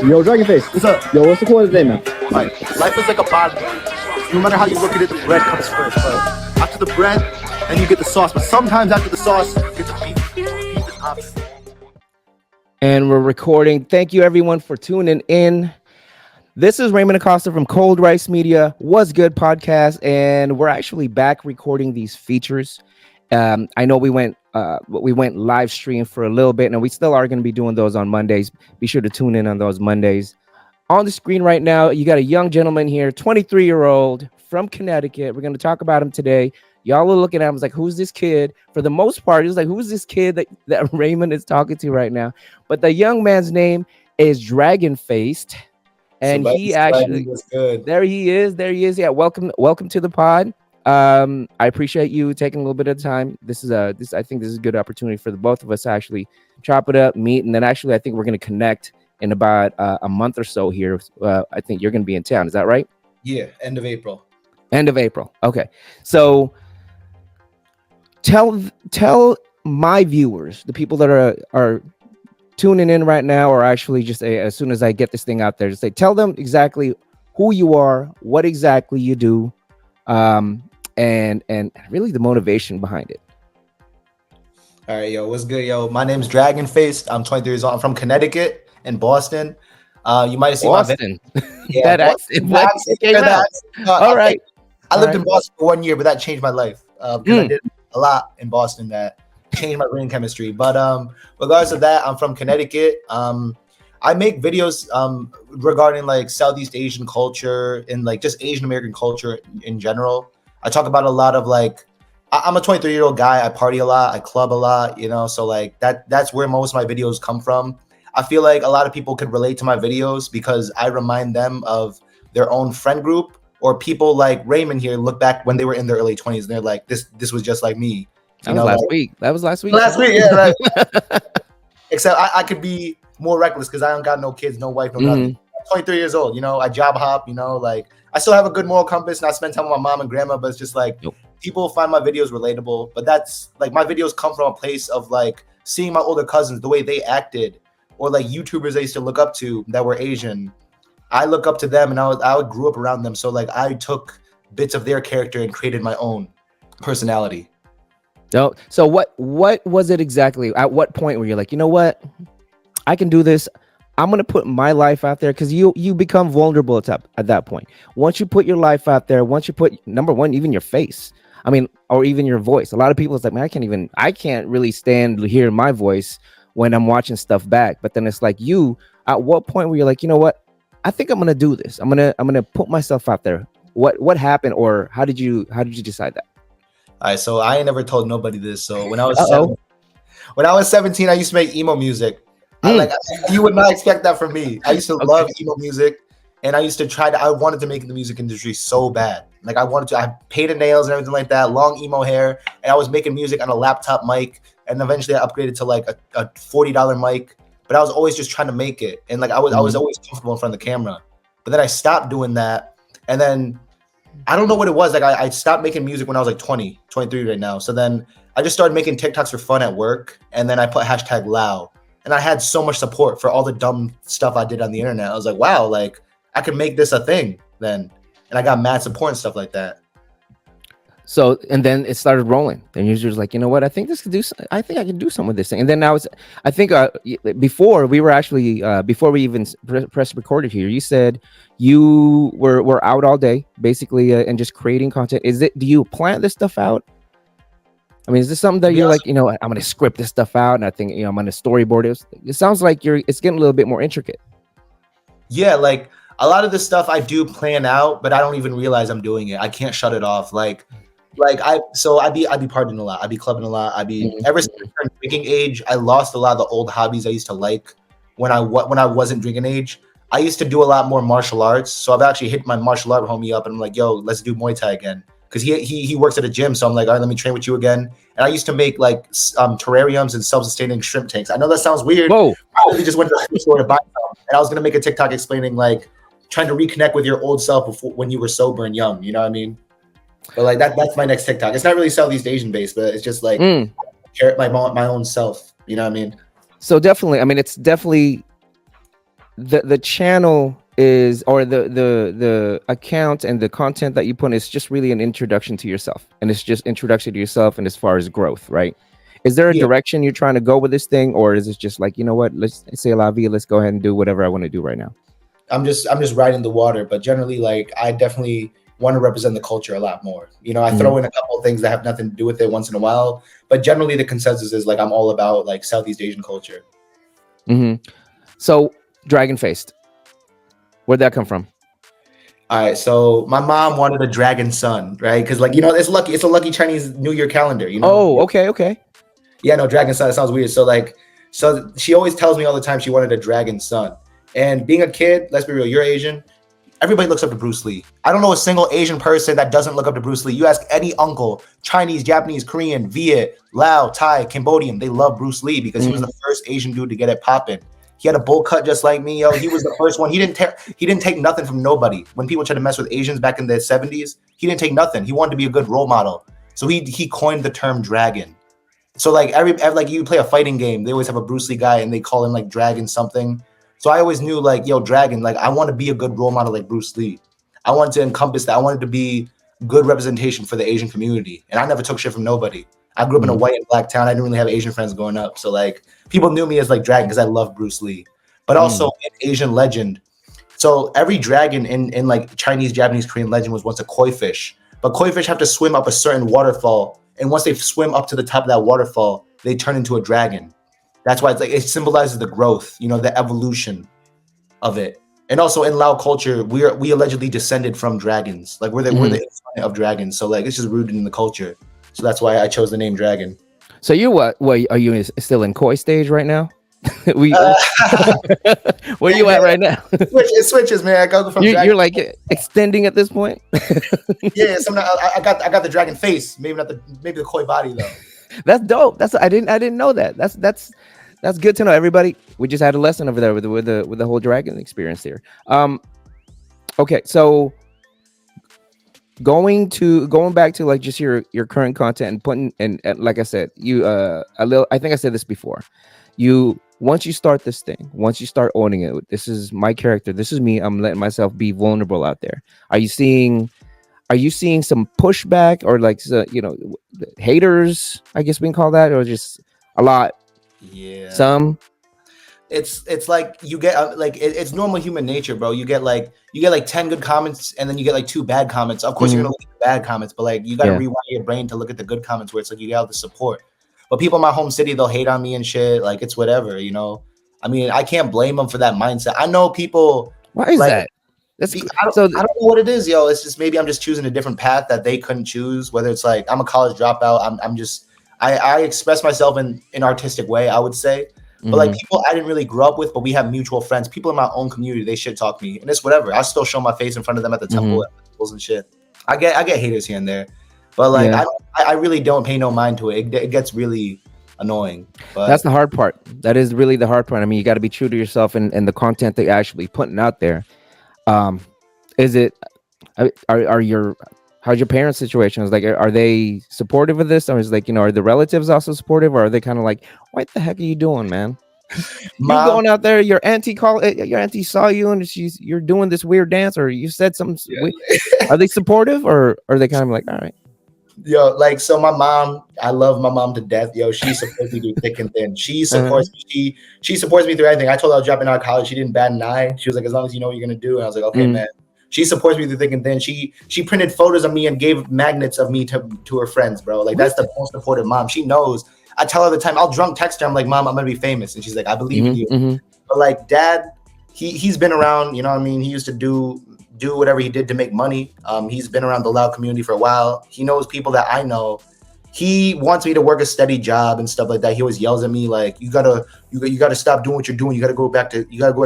Yo, DragonFaced. What's up? Yo, what's the quote today, man? Like, life is like a body. No matter how you look at it, the bread comes first. But after the bread, then you get the sauce. But sometimes after the sauce, you get the beef. Beef is optional. And we're recording. Thank you, everyone, for tuning in. This is Raymond Acosta from Cold Rice Media, WuzGood podcast, and we're actually back recording these features. I know we went live stream for a little bit, and we still are going to be doing those on Mondays. Be sure to tune in on those Mondays. On the screen right now, you got a young gentleman here, 23-year-old from Connecticut. We're going to talk about him today. Y'all are looking at him like, who's this kid? For the most part, he's like, who's this kid that Raymond is talking to right now? But the young man's name is DragonFaced. And he actually, there he is. Yeah, welcome to the pod. I appreciate you taking a little bit of time. I think this is a good opportunity for the both of us to actually chop it up, meet, and then actually I think we're going to connect in about a month or so here. I think you're going to be in town. Is that right? Yeah, end of April. Okay. So tell my viewers, the people that are tuning in right now, or actually just as soon as I get this thing out there, just tell them exactly who you are, what exactly you do, and really the motivation behind it. All right, yo, what's good, yo? My name's DragonFaced. I'm 23 years old. I'm from Connecticut and Boston. You might have seen Boston. Yeah, that accent. All right. I lived in Boston for 1 year, but that changed my life because I did a lot in Boston that changed my brain chemistry. But regardless of that, I'm from Connecticut. I make videos regarding like Southeast Asian culture and like just Asian American culture in general. I talk about a lot of like, I'm a 23-year-old guy. I party a lot. I club a lot, you know, so like that's where most of my videos come from. I feel like a lot of people could relate to my videos because I remind them of their own friend group, or people like Raymond here look back when they were in their early 20s and they're like, this was just like me. That was last week. Last week, yeah, right. Except I could be more reckless because I don't got no kids, no wife, no nothing. I'm 23 years old, you know, I job hop, you know, like I still have a good moral compass and I spend time with my mom and grandma, but it's just like people find my videos relatable. But that's like my videos come from a place of like seeing my older cousins, the way they acted, or like YouTubers I used to look up to that were Asian. I look up to them and I grew up around them. So like I took bits of their character and created my own personality. So what was it exactly? At what point were you like, you know what, I can do this? I'm gonna put my life out there, because you become vulnerable at that point. Once you put your life out there, once you put, number one, even your face, I mean, or even your voice. A lot of people is like, man, I can't really stand hearing my voice when I'm watching stuff back. But then it's like, at what point were you like, you know what, I think I'm gonna do this. I'm gonna put myself out there. What happened, or how did you decide that? All right, so I ain't never told nobody this. So when I was 17, I used to make emo music. You would not expect that from me. I used to love emo music, and I wanted to make the music industry so bad. Like I painted nails and everything like that, long emo hair, and I was making music on a laptop mic, and eventually I upgraded to like a $40 mic. But I was always just trying to make it, and like I was always comfortable in front of the camera. But then I stopped doing that, and then I don't know what it was. Like I stopped making music when I was like 23 right now. So then I just started making TikToks for fun at work, and then I put #Lao, and I had so much support for all the dumb stuff I did on the internet. I was like, wow, like I could make this a thing then, and I got mad support and stuff like that. So, and then it started rolling. Then you're just like, you know what? I think I can do something with this thing. And then before we even press recorded here, you said you were out all day basically and just creating content. Do you plan this stuff out? I mean, is this something that you're like, you know, I'm going to script this stuff out, and I think, you know, I'm going to storyboard it. It sounds like it's getting a little bit more intricate. Yeah, like a lot of this stuff I do plan out, but I don't even realize I'm doing it. I can't shut it off. I'd be partying a lot. I'd be clubbing a lot. Ever since I turned drinking age, I lost a lot of the old hobbies I used to like when I wasn't drinking age. I used to do a lot more martial arts. So I've actually hit my martial art homie up and I'm like, yo, let's do Muay Thai again. Because he works at a gym. So I'm like, all right, let me train with you again. And I used to make like terrariums and self-sustaining shrimp tanks. I know that sounds weird. Whoa. I just went to the store to buy some. And I was going to make a TikTok explaining like trying to reconnect with your old self before, when you were sober and young. You know what I mean? But like that's my next TikTok. It's not really Southeast Asian based, but it's just like my own self. You know what I mean? So definitely, I mean, it's definitely the channel is, or the account and the content that you put is just really an introduction to yourself, and it's just introduction to yourself, and as far as growth, right? Is there a Yeah, direction you're trying to go with this thing, or is it just like, you know what, let's say la vie, let's go ahead and do whatever I want to do right now? I'm just riding the water, but generally, like, I definitely want to represent the culture a lot more. You know, I Mhm. throw in a couple of things that have nothing to do with it once in a while, but generally the consensus is like I'm all about like Southeast Asian culture. Hmm. So DragonFaced, where'd that come from? All right, so my mom wanted a dragon son, right? Because like it's lucky, it's a lucky Chinese New Year calendar, you know. Oh, okay. Yeah, no, dragon son. It sounds weird. So like, so she always tells me all the time she wanted a dragon son. And being a kid, let's be real, you're Asian. Everybody looks up to Bruce Lee. I don't know a single Asian person that doesn't look up to Bruce Lee. You ask any uncle, Chinese, Japanese, Korean, Viet, Lao, Thai, Cambodian, they love Bruce Lee because he was Mhm. the first Asian dude to get it popping. He had a bowl cut just like me, yo. He was the first one. He didn't take nothing from nobody. When people tried to mess with Asians back in the 70s, he didn't take nothing. He wanted to be a good role model. So he coined the term dragon. So like like you play a fighting game, they always have a Bruce Lee guy and they call him like Dragon something. So I always knew like, yo, Dragon, like I want to be a good role model like Bruce Lee. I wanted to encompass that. I wanted to be good representation for the Asian community. And I never took shit from nobody. I grew up in a Mhm. white and black town. I didn't really have Asian friends growing up. So like people knew me as like Dragon because I love Bruce Lee. But also Mhm. an Asian legend. So every dragon in like Chinese, Japanese, Korean legend was once a koi fish. But koi fish have to swim up a certain waterfall. And once they swim up to the top of that waterfall, they turn into a dragon. That's why it's like it symbolizes the growth, the evolution of it. And also in Lao culture, we allegedly descended from dragons. Like we're the Mhm. infinite of dragons. So like it's just rooted in the culture. So that's why I chose the name dragon. So you what are you still in koi stage right now? we Uh, Where hey you at man, right now? it switches, man. I go from You're dragon. like extending at this point. Yeah, sometimes I got the dragon face. Maybe not maybe the koi body though. That's dope. I didn't know that. That's good to know. Everybody, we just had a lesson over there with the whole dragon experience here. Okay, so going back to like just your current content and putting and like I said, you a little. I think I said this before. You once you start this thing, once you start owning it, this is my character. This is me. I'm letting myself be vulnerable out there. Are you seeing? Are you seeing some pushback or like haters? I guess we can call that, or just a lot. Yeah. Some. It's like you get like it's normal human nature, bro. You get like 10 good comments and then you get like 2 bad comments. Of course, you're Mhm. gonna look at the bad comments, but like you gotta Yeah. rewire your brain to look at the good comments where it's like you get all the support. But people in my home city, they'll hate on me and shit. Like it's whatever. I mean, I can't blame them for that mindset. I know people Why is like that? That's I don't, so. I don't know what it is, yo. It's just maybe I'm just choosing a different path that they couldn't choose. Whether it's like I'm a college dropout, I'm just I express myself in an artistic way, I would say. But like Mhm. people I didn't really grow up with, but we have mutual friends. People in my own community, they shit talk me, and it's whatever. I still show my face in front of them at the temple Mhm. at festivals and shit. I get haters here and there, but like Yeah, I really don't pay no mind to it. It gets really annoying. that's But the hard part. That is really the hard part. I mean, you got to be true to yourself and the content that you're actually putting out there. Um, is it? Are your how's your parents' situation? Is like, are they supportive of this, or is like, are the relatives also supportive, or are they kind of like, what the heck are you doing, man? You mom, going out there? Your auntie saw you, and you're doing this weird dance, or you said something. Are they supportive, or are they kind of like, all right? yo, like so my mom, I love my mom to death. Yo, she supports me through thick and thin. She Uh-huh. supports me. She supports me through everything. I told her I was dropping out of college. She didn't bat an eye. She was like, as long as you know what you're gonna do. And I was like, okay, Mm. man. She supports me through thick and thin. She printed photos of me and gave magnets of me to her friends, bro. Like that's What? the most supportive mom. She knows. I tell her all the time, I'll drunk text her. I'm like, Mom, I'm gonna be famous. And she's like, I believe in Mhm, you. mhm. But like dad, he's been around, you know what I mean? He used to do whatever he did to make money. He's been around the Lao community for a while. He knows people that I know. He wants me to work a steady job and stuff like that. He always yells at me like, you gotta stop doing what you're doing. You gotta go back to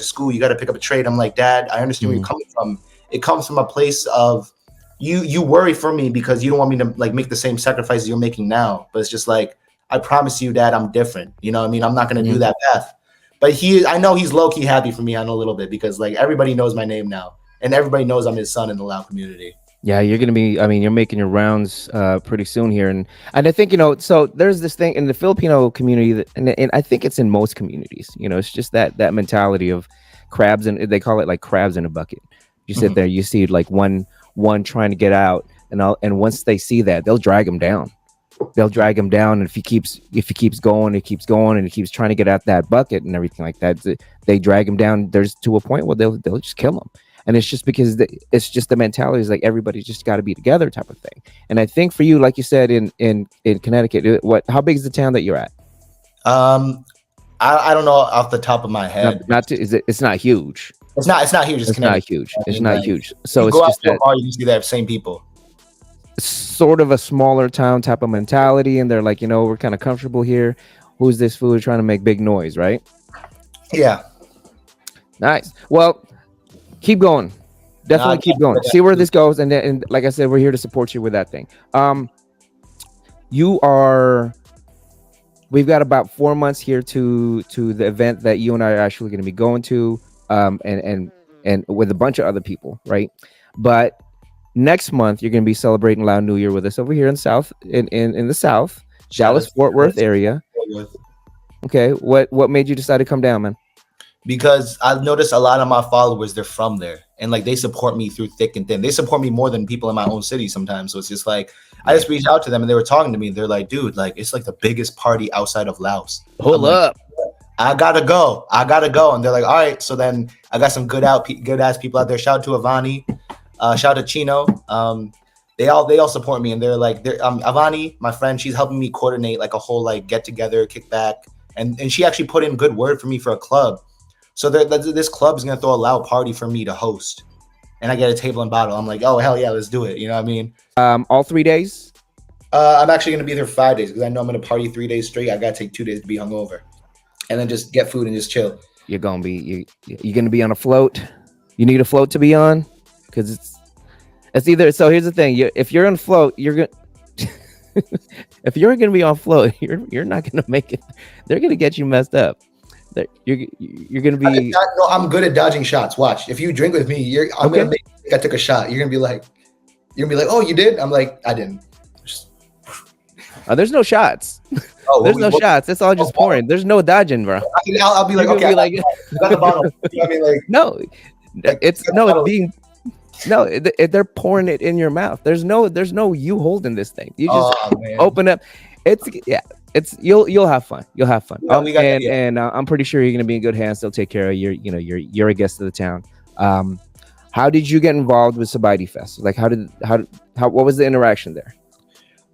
school. You gotta pick up a trade. I'm like, Dad, I understand where you're Mhm. coming from. It comes from a place of you worry for me because you don't want me to like make the same sacrifices you're making now. But it's just like, I promise you, Dad, I'm different. You know what I mean? I'm not gonna do Mhm. that path. But I know he's low key happy for me on a little bit because like everybody knows my name now and everybody knows I'm his son in the Lao community. Yeah, you're gonna be. I mean, you're making your rounds pretty soon here, and I think so there's this thing in the Filipino community that, and I think it's in most communities. It's just that mentality of crabs, and they call it like crabs in a bucket. You sit there, you see like one trying to get out, and once they see that, they'll drag him down. They'll drag him down, and if he keeps going, it keeps going, and he keeps trying to get out that bucket and everything like that. They drag him down. There's to a point where they'll just kill him. And it's just because it's just the mentality is like everybody's just got to be together type of thing. And I think for you, like you said, in Connecticut, how big is the town that you're at? I don't know off the top of my head. It's not huge. It's not huge. It's not huge. It's not huge. So you it's go just out to a bar, you can see that same people. Sort of a smaller town type of mentality, and they're like, we're kind of comfortable here. Who's this fool trying to make big noise, right? Yeah. Nice. Well, keep going. Definitely keep going. See where this goes, and like I said, we're here to support you with that thing. We've got about 4 months here to the event that you and I are actually going to be going to, and with a bunch of other people, right? But next month you're going to be celebrating Lao New Year with us over here in South, in the South, Dallas Fort Worth area. Okay, what made you decide to come down, man? Because I've noticed a lot of my followers, they're from there, and like they support me through thick and thin. They support me more than people in my own city sometimes. So it's just like I just reached out to them, and they were talking to me. They're like, dude, like it's like the biggest party outside of Laos. Hold up. I gotta go. And they're like, all right. So then I got some good ass people out there. Shout out to Avani, shout out to Chino. They all support me, and they're like, Avani, my friend, she's helping me coordinate like a whole like get together, kickback, and she actually put in good word for me for a club. So this club is gonna throw a loud party for me to host, and I get a table and bottle. I'm like, oh hell yeah, let's do it. You know what I mean? All 3 days. I'm actually gonna be there 5 days because I know I'm gonna party 3 days straight. I gotta take 2 days to be hungover, and then just get food and just chill. You're gonna be on a float. You need a float to be on, because it's either. So here's the thing: if you're on float, you're gonna. If you're gonna be on float, you're not gonna make it. They're gonna get you messed up. You're gonna be. I'm good at dodging shots. Watch, if you drink with me, I'm gonna make. I took a shot. You're gonna be like, oh, you did? I'm like, I didn't. There's no shots. Oh, there's no shots. It's all just pouring. There's no dodging, bro. I'll be like, okay, like, got the bottle. You know what I mean? Like, no, they're pouring it in your mouth. There's no you holding this thing. You just open up. You'll have fun. You'll have fun. And I'm pretty sure you're gonna be in good hands. They'll take care of you. You're a guest of the town. How did you get involved with Sabaidee Fest? Like, what was the interaction there?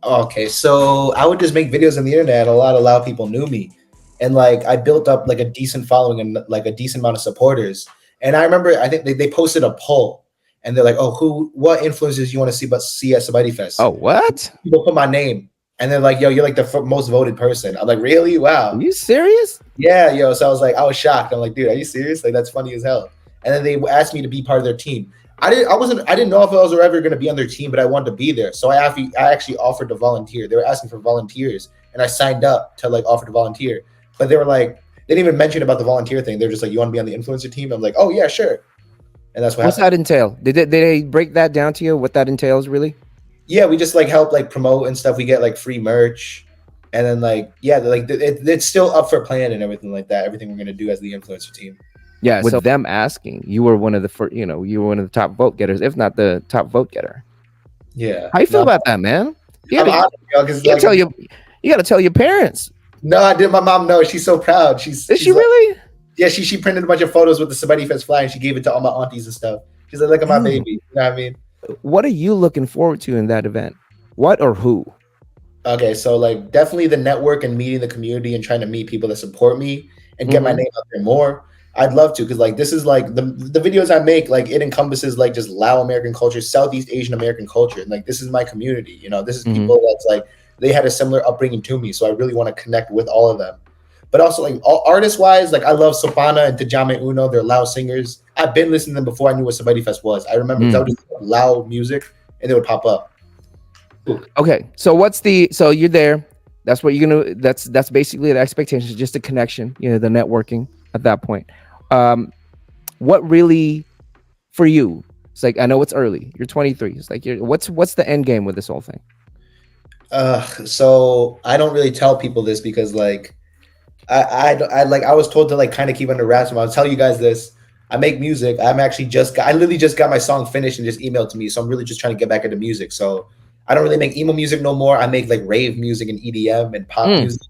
Okay, so I would just make videos on the internet. A lot of Lao people knew me, and like I built up like a decent following and like a decent amount of supporters. And I remember, I think they posted a poll, and they're like, "Oh, what influencers you want to see at Sabaidee Fest?" Oh, what? People put my name, and they're like, "Yo, you're like the most voted person." I'm like, "Really? Wow." Are you serious? Yeah, yo. So I was shocked. I'm like, "Dude, are you serious? Like that's funny as hell." And then they asked me to be part of their team. I didn't know if I was ever going to be on their team, but I wanted to be there. So I actually offered to volunteer. They were asking for volunteers, and I signed up to like offer to volunteer. But they were like, they didn't even mention about the volunteer thing. They're just like, you want to be on the influencer team? I'm like, oh yeah, sure. And that's what. What's that entail? Did they break that down to you? What that entails really? Yeah, we just like help like promote and stuff. We get like free merch, and then like it's still up for plan and everything like that. Everything we're gonna do as the influencer team. Yeah, with them asking, you were one of the first, you were one of the top vote getters, if not the top vote getter. Yeah. How you feel about that, man? You gotta tell your parents. No, I did. My mom knows. She's so proud. Is she really? Yeah, she printed a bunch of photos with the Sabaidee Fest flag, and she gave it to all my aunties and stuff. She's like, look at my baby. You know what I mean? What are you looking forward to in that event? What or who? Okay, so like definitely the network and meeting the community and trying to meet people that support me and get my name out there more. I'd love to, because like this is like the videos I make, like it encompasses like just Lao American culture, Southeast Asian American culture, and like this is my community. This is people that's like they had a similar upbringing to me, so I really want to connect with all of them. But also like artist wise, like I love Sopana and Tajame Uno. They're Lao singers. I've been listening to them before I knew what Sabaidee Fest was. I remember because I would just Lao music and they would pop up. Okay, so so you're there. That's what you're gonna. That's basically the expectations, just a connection. The networking at that point. What really, for you, It's like, I know it's early. You're 23. It's like, what's the end game with this whole thing? So I don't really tell people this because like I was told to like kind of keep under wraps. I'll tell you guys this. I make music. I literally just got my song finished and just emailed to me. So I'm really just trying to get back into music. So I don't really make emo music no more. I make like rave music and EDM and pop music.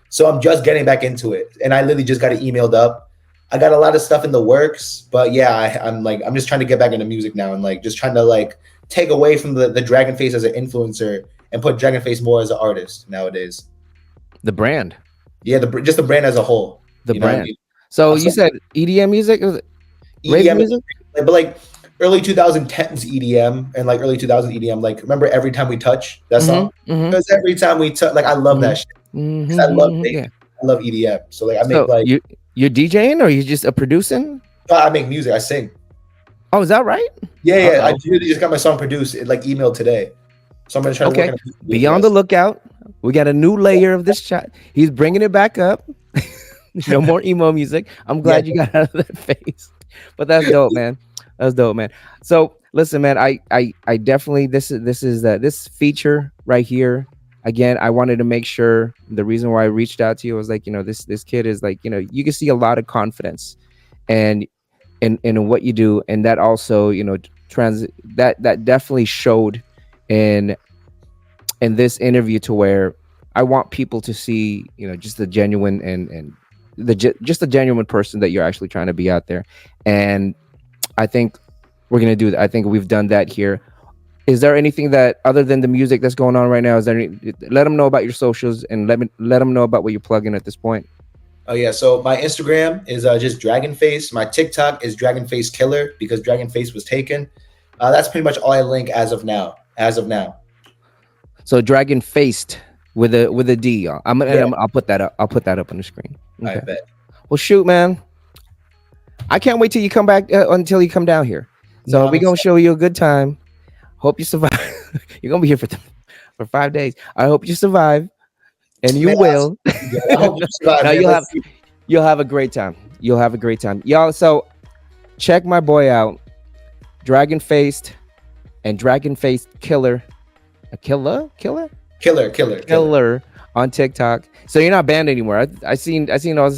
So I'm just getting back into it. And I literally just got it emailed up. I got a lot of stuff in the works, but yeah, I'm just trying to get back into music now and like just trying to like take away from the DragonFaced as an influencer and put DragonFaced more as an artist nowadays. The brand. Yeah, just the brand as a whole. The brand. I mean? So you said EDM music? EDM music? But like early 2010s EDM and like early 2000s EDM. Like remember Every Time We Touch that song? Because every time we touch, like I love that shit. I love EDM. So like I make like you're DJing or you just a producing? I make music. I sing. Oh, is that right? Yeah. I really just got my song produced, like emailed today. So I'm gonna try to work on it. Be on the lookout. We got a new layer of this chat. He's bringing it back up. No more emo music. I'm glad you got out of that phase. But that's dope, man. That's dope, man. So listen, man, I definitely this feature right here. Again, I wanted to make sure the reason why I reached out to you was like, this kid is like, you can see a lot of confidence and in what you do. And that also, that definitely showed in this interview to where I want people to see, just the genuine and just the genuine person that you're actually trying to be out there. And I think we're going to do that. I think we've done that here. Is there anything that other than the music that's going on right now? Is there let them know about your socials and let them know about what you're plugging at this point. Oh yeah. So my Instagram is just DragonFaced. My TikTok is DragonFaced Killer because DragonFaced was taken. That's pretty much all I link as of now. So DragonFaced with a D. I'll put that up. I'll put that up on the screen. Okay. I bet. Well, shoot, man. I can't wait till you come back until you come down here. So we're gonna show you a good time. Hope you survive. You're gonna be here for 5 days. I hope you survive, and you will. I hope you survive. Now you'll have a great time. You'll have a great time, y'all. So check my boy out, DragonFaced and DragonFaced Killer. A killer on TikTok. So you're not banned anymore. I seen all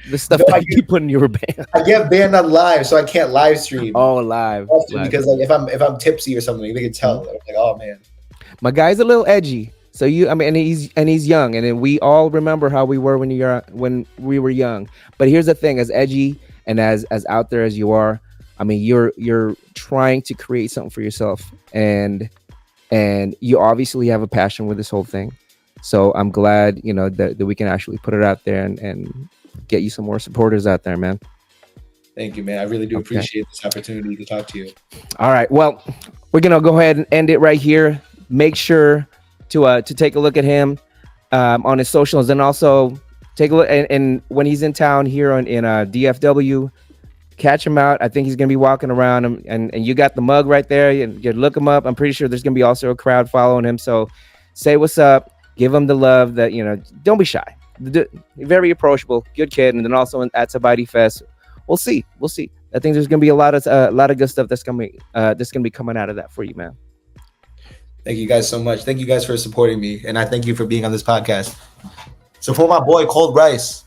this stuff that you keep putting your banned. I get banned on live, so I can't live stream. Oh, live. Because like if I'm tipsy or something, they can tell. I'm like, oh man, my guy's a little edgy. So and he's young, and then we all remember how we were when we were young. But here's the thing: as edgy and as out there as you are, I mean, you're trying to create something for yourself, and you obviously have a passion with this whole thing. So I'm glad, that we can actually put it out there and get you some more supporters out there, man. Thank you, man. I really do appreciate this opportunity to talk to you. All right. Well, we're going to go ahead and end it right here. Make sure to take a look at him on his socials, and also take a look. And when he's in town here in DFW, catch him out. I think he's going to be walking around and you got the mug right there. You look him up. I'm pretty sure there's going to be also a crowd following him. So say what's up. Give him the love that, don't be shy. Very approachable, good kid. And then also at Sabaidee Fest, we'll see. I think there's going to be a lot of good stuff that's going to be coming out of that for you, man. Thank you guys so much. Thank you guys for supporting me. And I thank you for being on this podcast. Support my boy, Cold Rice.